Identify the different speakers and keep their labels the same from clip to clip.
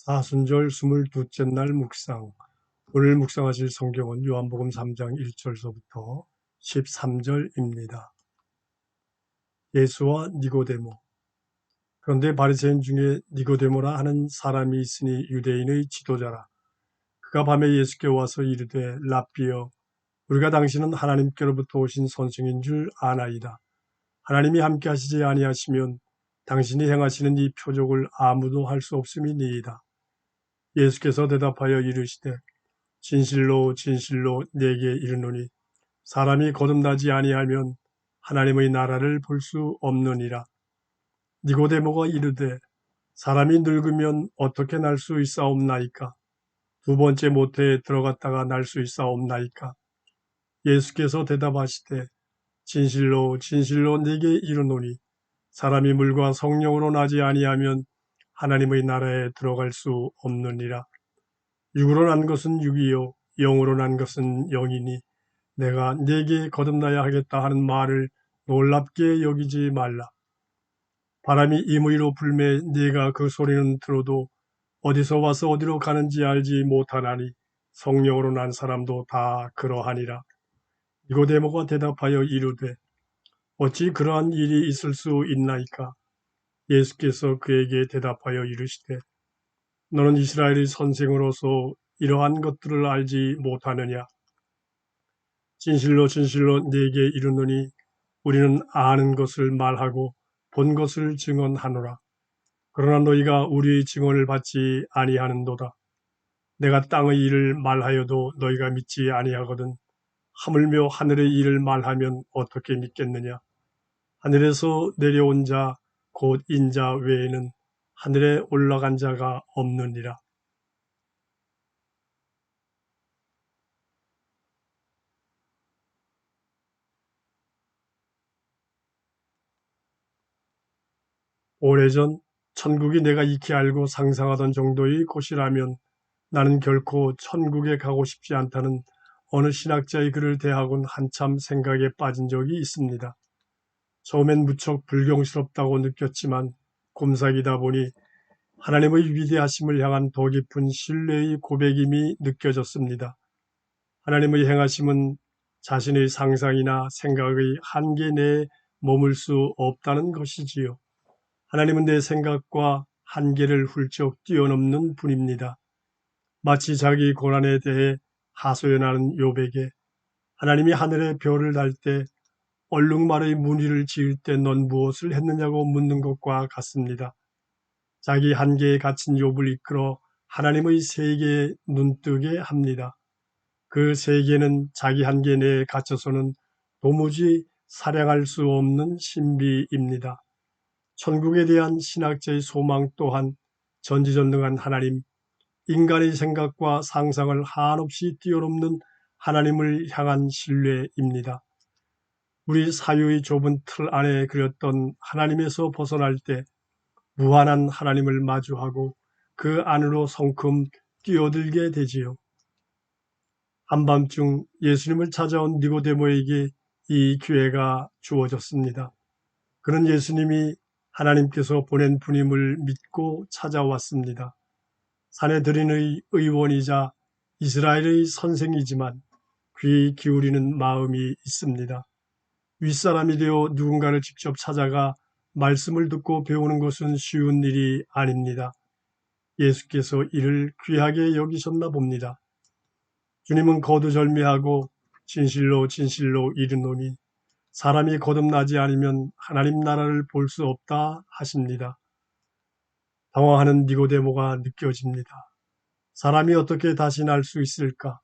Speaker 1: 사순절 22째 날 묵상. 오늘 묵상하실 성경은 요한복음 3장 1절서부터 13절입니다. 예수와 니고데모. 그런데 바리새인 중에 니고데모라 하는 사람이 있으니 유대인의 지도자라. 그가 밤에 예수께 와서 이르되 랍비여, 우리가 당신은 하나님께로부터 오신 선생인 줄 아나이다. 하나님이 함께 하시지 아니하시면 당신이 행하시는 이 표적을 아무도 할 수 없음이니이다. 예수께서 대답하여 이르시되 진실로 진실로 네게 이르노니 사람이 거듭나지 아니하면 하나님의 나라를 볼 수 없느니라. 니고데모가 이르되 사람이 늙으면 어떻게 날 수 있사옵나이까? 두 번째 모태에 들어갔다가 날 수 있사옵나이까? 예수께서 대답하시되 진실로 진실로 네게 이르노니 사람이 물과 성령으로 나지 아니하면 하나님의 나라에 들어갈 수 없느니라. 육으로 난 것은 육이요 영으로 난 것은 영이니 내가 네게 거듭나야 하겠다 하는 말을 놀랍게 여기지 말라. 바람이 임의로 불매 네가 그 소리는 들어도 어디서 와서 어디로 가는지 알지 못하나니 성령으로 난 사람도 다 그러하니라. 니고데모가 대답하여 이르되 어찌 그러한 일이 있을 수 있나이까? 예수께서 그에게 대답하여 이르시되 너는 이스라엘의 선생으로서 이러한 것들을 알지 못하느냐? 진실로 진실로 네게 이르노니 우리는 아는 것을 말하고 본 것을 증언하노라. 그러나 너희가 우리의 증언을 받지 아니하는도다. 내가 땅의 일을 말하여도 너희가 믿지 아니하거든. 하물며 하늘의 일을 말하면 어떻게 믿겠느냐? 하늘에서 내려온 자 곧 인자 외에는 하늘에 올라간 자가 없느니라. 오래전 천국이 내가 익히 알고 상상하던 정도의 곳이라면 나는 결코 천국에 가고 싶지 않다는 어느 신학자의 글을 대하곤 한참 생각에 빠진 적이 있습니다. 처음엔 무척 불경스럽다고 느꼈지만 곰삭이다 보니 하나님의 위대하심을 향한 더 깊은 신뢰의 고백임이 느껴졌습니다. 하나님의 행하심은 자신의 상상이나 생각의 한계 내에 머물 수 없다는 것이지요. 하나님은 내 생각과 한계를 훌쩍 뛰어넘는 분입니다. 마치 자기 고난에 대해 하소연하는 욥에게 하나님이 하늘에 별을 달 때 얼룩말의 무늬를 지을 때 넌 무엇을 했느냐고 묻는 것과 같습니다. 자기 한계에 갇힌 욥을 이끌어 하나님의 세계에 눈뜨게 합니다. 그 세계는 자기 한계 내에 갇혀서는 도무지 사량할 수 없는 신비입니다. 천국에 대한 신학자의 소망 또한 전지전능한 하나님, 인간의 생각과 상상을 한없이 뛰어넘는 하나님을 향한 신뢰입니다. 우리 사유의 좁은 틀 안에 그렸던 하나님에서 벗어날 때 무한한 하나님을 마주하고 그 안으로 성큼 뛰어들게 되지요. 한밤중 예수님을 찾아온 니고데모에게 이 기회가 주어졌습니다. 그는 예수님이 하나님께서 보낸 분임을 믿고 찾아왔습니다. 사내들인의 의원이자 이스라엘의 선생이지만 귀 기울이는 마음이 있습니다. 윗사람이 되어 누군가를 직접 찾아가 말씀을 듣고 배우는 것은 쉬운 일이 아닙니다. 예수께서 이를 귀하게 여기셨나 봅니다. 주님은 거두절미하고 진실로 진실로 이르노니 사람이 거듭나지 않으면 하나님 나라를 볼 수 없다 하십니다. 당황하는 니고데모가 느껴집니다. 사람이 어떻게 다시 날 수 있을까?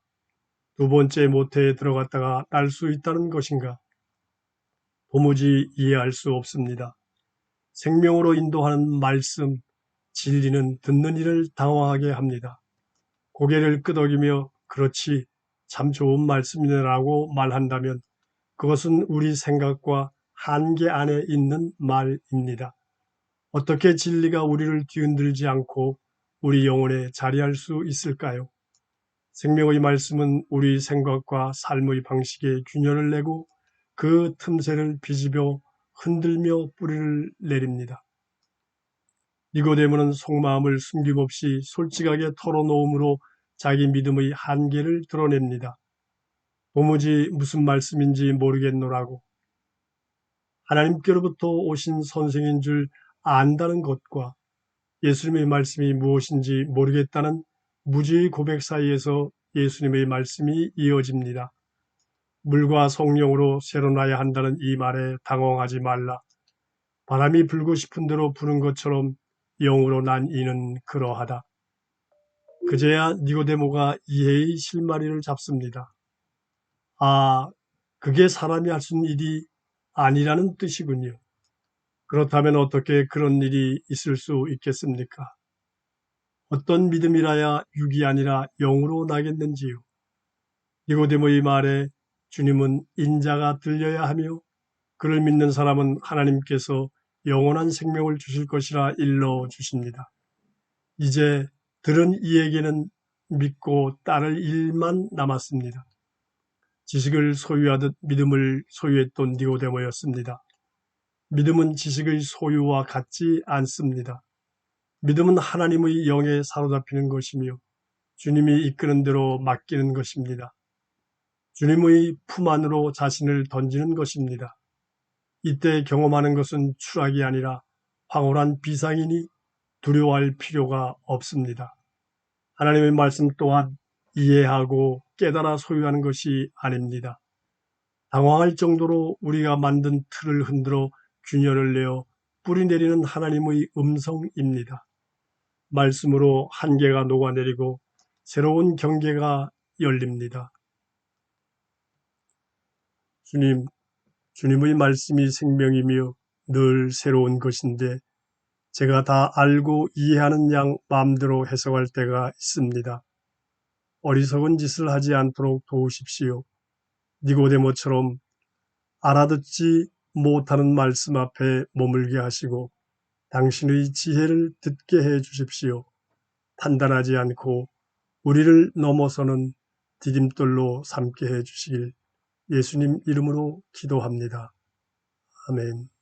Speaker 1: 두 번째 모태에 들어갔다가 날 수 있다는 것인가? 도무지 이해할 수 없습니다. 생명으로 인도하는 말씀, 진리는 듣는 이를 당황하게 합니다. 고개를 끄덕이며 그렇지, 참 좋은 말씀이라고 말한다면 그것은 우리 생각과 한계 안에 있는 말입니다. 어떻게 진리가 우리를 뒤흔들지 않고 우리 영혼에 자리할 수 있을까요? 생명의 말씀은 우리 생각과 삶의 방식에 균열을 내고 그 틈새를 비집어 흔들며 뿌리를 내립니다. 니고데모는 속마음을 숨김없이 솔직하게 털어놓음으로 자기 믿음의 한계를 드러냅니다. 도무지 무슨 말씀인지 모르겠노라고. 하나님께로부터 오신 선생인 줄 안다는 것과 예수님의 말씀이 무엇인지 모르겠다는 무지의 고백 사이에서 예수님의 말씀이 이어집니다. 물과 성령으로 새로 나야 한다는 이 말에 당황하지 말라. 바람이 불고 싶은 대로 부는 것처럼 영으로 난 이는 그러하다. 그제야 니고데모가 이해의 실마리를 잡습니다. 아, 그게 사람이 할 수 있는 일이 아니라는 뜻이군요. 그렇다면 어떻게 그런 일이 있을 수 있겠습니까? 어떤 믿음이라야 육이 아니라 영으로 나겠는지요. 니고데모의 말에 주님은 인자가 들려야 하며 그를 믿는 사람은 하나님께서 영원한 생명을 주실 것이라 일러 주십니다. 이제 들은 이에게는 믿고 따를 일만 남았습니다. 지식을 소유하듯 믿음을 소유했던 니고데모였습니다. 믿음은 지식의 소유와 같지 않습니다. 믿음은 하나님의 영에 사로잡히는 것이며 주님이 이끄는 대로 맡기는 것입니다. 주님의 품 안으로 자신을 던지는 것입니다. 이때 경험하는 것은 추락이 아니라 황홀한 비상이니 두려워할 필요가 없습니다. 하나님의 말씀 또한 이해하고 깨달아 소유하는 것이 아닙니다. 당황할 정도로 우리가 만든 틀을 흔들어 균열을 내어 뿌리내리는 하나님의 음성입니다. 말씀으로 한계가 녹아내리고 새로운 경계가 열립니다. 주님의 말씀이 생명이며 늘 새로운 것인데 제가 다 알고 이해하는 양 마음대로 해석할 때가 있습니다. 어리석은 짓을 하지 않도록 도우십시오. 니고데모처럼 알아듣지 못하는 말씀 앞에 머물게 하시고 당신의 지혜를 듣게 해 주십시오. 판단하지 않고 우리를 넘어서는 디딤돌로 삼게 해 주시길 예수님 이름으로 기도합니다. 아멘.